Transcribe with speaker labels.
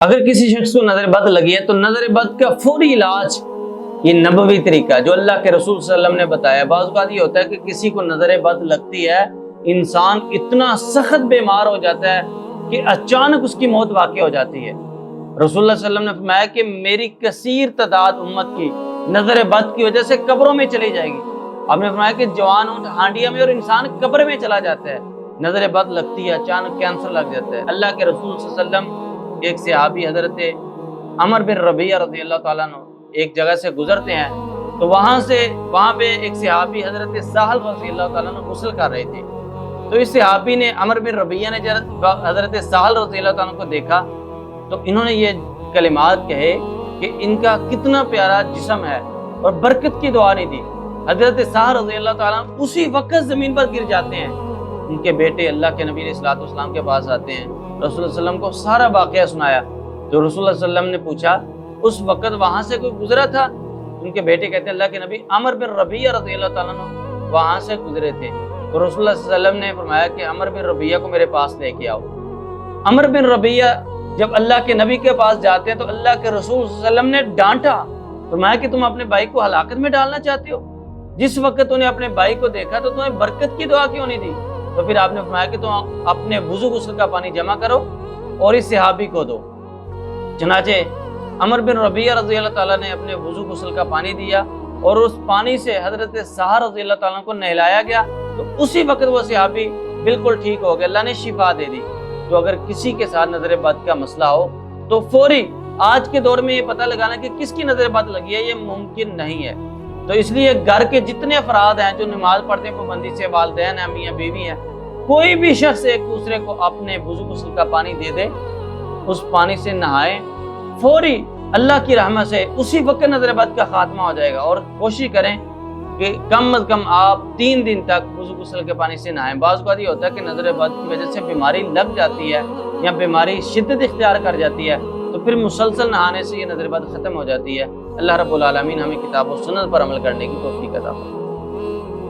Speaker 1: اگر کسی شخص کو نظر بد لگی ہے تو نظر بد کا فوری علاج یہ نبوی طریقہ جو اللہ کے رسول صلی اللہ علیہ وسلم نے بتایا۔ بعض اوقات یہ ہوتا ہے کہ کسی کو نظر بد لگتی ہے، انسان اتنا سخت بیمار ہو جاتا ہے کہ اچانک اس کی موت واقع ہو جاتی ہے۔ رسول اللہ صلی اللہ علیہ وسلم نے فرمایا کہ میری کثیر تعداد امت کی نظر بد کی وجہ سے قبروں میں چلی جائے گی۔ آپ نے فرمایا کہ جوان اونٹ ہانڈیا میں اور انسان قبر میں چلا جاتا ہے، نظر بد لگتی ہے، اچانک کینسر لگ جاتا ہے۔ اللہ کے رسول صلی اللہ علیہ وسلم ایک صحابی حضرت عمر بن ربیعہ رضی اللہ تعالیٰ عنہ ایک جگہ سے گزرتے ہیں تو وہاں پہ ایک صحابی حضرت سہل رضی اللہ تعالیٰ عنہ غسل کر رہے تھے۔ تو اس صحابی نے عمر بن ربیعہ نے حضرت سہل رضی اللہ تعالیٰ عنہ کو دیکھا تو انہوں نے یہ کلمات کہے کہ ان کا کتنا پیارا جسم ہے، اور برکت کی دعا نہیں دی۔ حضرت سہل رضی اللہ تعالیٰ عنہ اسی وقت زمین پر گر جاتے ہیں۔ ان کے بیٹے اللہ کے نبی علیہ الصلوۃ والسلام کے پاس آتے ہیں، رسول اللہ صلی اللہ علیہ وسلم کو سارا واقعہ سنایا۔ تو رسول اللہ صلی اللہ علیہ وسلم نے پوچھا اس وقت وہاں سے کوئی گزرا تھا؟ ان کے بیٹے کہتے ہیں اللہ کے نبی عمر بن ربیعہ رضی اللہ تعالیٰ عنہ وہاں سے گزرے تھے۔ تو رسول اللہ صلی اللہ علیہ وسلم نے فرمایا کہ عمر بن ربیعہ کو میرے پاس لے کے آؤ۔ عمر بن ربیعہ جب اللہ کے نبی کے پاس جاتے ہیں تو اللہ کے رسول صلی اللہ علیہ وسلم نے ڈانٹا، فرمایا کہ تم اپنے بھائی کو ہلاکت میں ڈالنا چاہتے ہو؟ جس وقت انہیں اپنے بھائی کو دیکھا تو تمہیں برکت کی دعا کیوں نہیں دی؟ تو پھر آپ نے فرمایا کہ تم اپنے وضو غسل کا پانی جمع کرو اور اس صحابی کو دو۔ چنانچہ عمر بن ربیعہ رضی اللہ تعالیٰ نے اپنے وضو غسل کا پانی دیا اور اس پانی سے حضرت سہل رضی اللہ تعالیٰ کو نہلایا گیا، تو اسی وقت وہ صحابی بالکل ٹھیک ہو گیا، اللہ نے شفا دے دی۔ تو اگر کسی کے ساتھ نظر بد کا مسئلہ ہو تو فوری آج کے دور میں یہ پتہ لگانا کہ کس کی نظر بد لگی ہے یہ ممکن نہیں ہے۔ تو اس لیے گھر کے جتنے افراد ہیں جو نماز پڑھتے ہیں پابندی سے، والدین ہیں، میاں بیوی ہیں، کوئی بھی شخص ایک دوسرے کو اپنے وضو غسل کا پانی دے دے، اس پانی سے نہائیں، فوری اللہ کی رحمت سے اسی وقت نظر بد کا خاتمہ ہو جائے گا۔ اور کوشش کریں کہ کم از کم آپ 3 دن تک وضو غسل کے پانی سے نہائیں۔ بعض اوقات یہ ہوتا ہے کہ نظر بد کی وجہ سے بیماری لگ جاتی ہے یا بیماری شدت اختیار کر جاتی ہے، تو پھر مسلسل نہانے سے یہ نظر بد ختم ہو جاتی ہے۔ اللہ رب العالمین ہمیں کتاب و سنت پر عمل کرنے کی توفیق عطا فرمائے۔